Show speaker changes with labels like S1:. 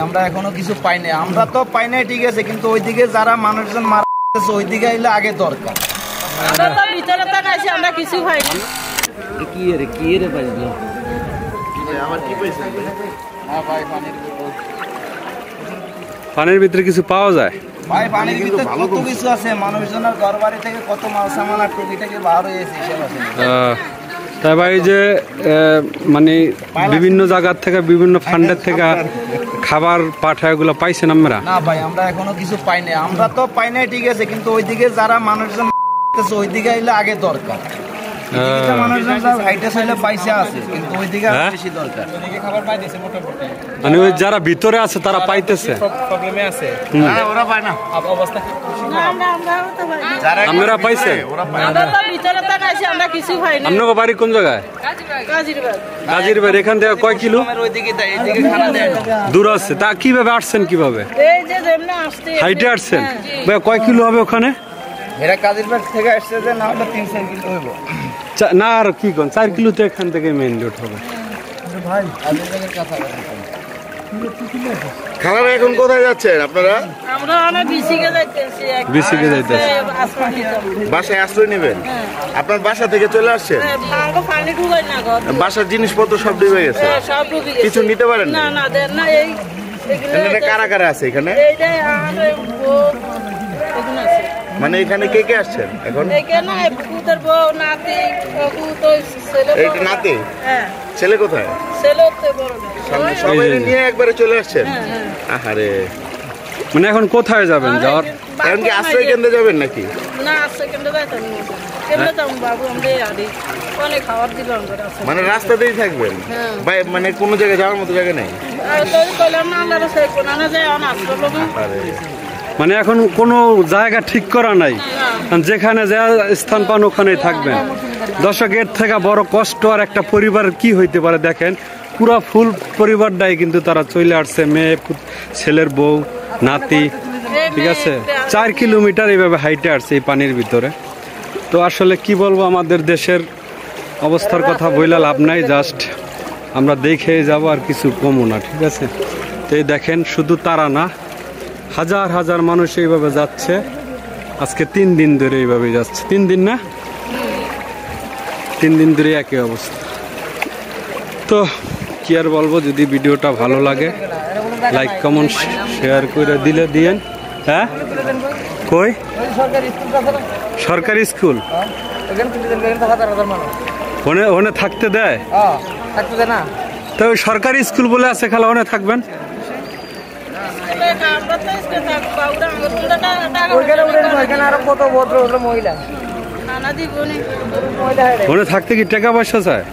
S1: আমরা এখনো কিছু পাই নাই, আমরা তো পাই নাই ঠিক আছে, কিন্তু ওইদিকে যারা মানুষজন মারা গেছে ওইদিকে আইলে আগে দরকার।
S2: আমরা তো ভিতরে তাকাইছি, আমরা কিছু পাইনি।
S3: কি রে পাইলো
S1: আমার কি পাইছে? না ভাই,
S4: পানির ভিতরে কিছু পাওয়া যায়
S1: ভাই, পানির ভিতরে কত কিছু আছে, মানুষজনের ঘর বাড়ি থেকে কত মাল সামান আর টুকিটাকে বার হয়ে গেছে হিসাব আছে।
S4: তাই ভাই যে মানে বিভিন্ন জায়গার থেকে বিভিন্ন ফান্ডের থেকে খাবার পাঠায় এগুলো পাইছেন আপনারা?
S1: না ভাই, আমরা এখনো কিছু পাই নাই, আমরা তো পাই নাই ঠিক আছে, কিন্তু ওইদিকে যারা মানুষজন ওইদিকে আইলে আগে দরকার।
S4: মানে ওই যারা ভিতরে আছে তারা পাইতেছে, আপনারা পাইছেন? আপনার বাড়ি কোন জায়গায়? গাজীরবাড়ি। এখান থেকে কয় কিলো দূর আছে? তা কিভাবে আসছেন? কিভাবে হাইটে আসছেন? কয় কিলো হবে ওখানে?
S1: এরা কাজীরবাগ থেকে আসছে যে না হলে 3-4 কিলো হইব
S4: না, আর কি কোন 4 কিলো তো এখান থেকে মেইন রোড হবে
S1: ভাই। কাজীরবাগের কাছাকাছি।
S5: খালারা এখন কোথায় যাচ্ছেন আপনারা?
S2: আমরা অনেক বিসিকে যাইতেছি।
S4: বিসিকে যাইতেছি।
S5: বাসায় আশ্রয় নেবেন? আপনার বাসা থেকে চলে আসছেন?
S2: পানি ঢুকাই না ঘর।
S5: বাসার জিনিসপত্র সব ডুবে গেছে?
S2: সব ডুবে গেছে।
S5: কিছু নিতে পারেন
S2: না? না দেন না। এই
S5: এখানে কারা কারা আছে এখানে?
S2: এইটাই আমাদের এখানে আছে।
S5: মানে এখানে কে কে আসছেন এখন?
S2: এখানে পুতের বউ, নাতি, তো ছেলে।
S5: এইটা নাতি?
S2: হ্যাঁ।
S5: ছেলে কোথায়?
S2: ছেলে তো বড় না।
S5: সবাই নিয়ে একবারে চলে আসছেন? আহারে।
S4: মানে এখন কোথায় যাবেন? যাওয়ার
S5: এখন কি আশ্রয় কেন্দ্রে যাবেন নাকি?
S2: না, আশ্রয় কেন্দ্রে যাইতাম না। কেন্দ্রে যাবো বাবু, আমরা আদি অনেক খাবার দিলাম।
S5: মানে রাস্তাতেই থাকবেন? ভাই মানে কোনো জায়গায় যাওয়ার মতো জায়গা নেই?
S4: মানে এখন কোনো জায়গা ঠিক করা নাই, যেখানে যা স্থান পান ওখানেই থাকবেন। দর্শক, এর থেকে বড় কষ্ট আর একটা পরিবার কি হইতে পারে? দেখেন, পুরা ফুল পরিবারটাই কিন্তু তারা চলে আসছে, মেয়ে, ছেলের বউ, নাতি, ঠিক আছে। 4 কিলোমিটার এইভাবে হাইটে আসছে এই পানির ভিতরে। তো আসলে কি বলবো, আমাদের দেশের অবস্থার কথা বইলা লাভ নাই, জাস্ট আমরা দেখে যাব আর কিছু কমও না, ঠিক আছে। তো এই দেখেন, শুধু তারা না, হাজার হাজার মানুষ এইভাবে যাচ্ছে। আজকে 3 দিন ধরে এইভাবে যাচ্ছে। 3 দিন না, 3 দিন ধরে একই অবস্থা। তো কি আর বলবো, যদি ভিডিওটা ভালো লাগে লাইক কমেন্ট শেয়ার করে দিয়েন। হ্যাঁ, কই সরকারি স্কুল? ওনে থাকতে দেয়? তো ওই সরকারি স্কুল বলে আছে, খালা ওনে থাকবেন? ওনে থাকতে কি টাকা পয়সা চায়?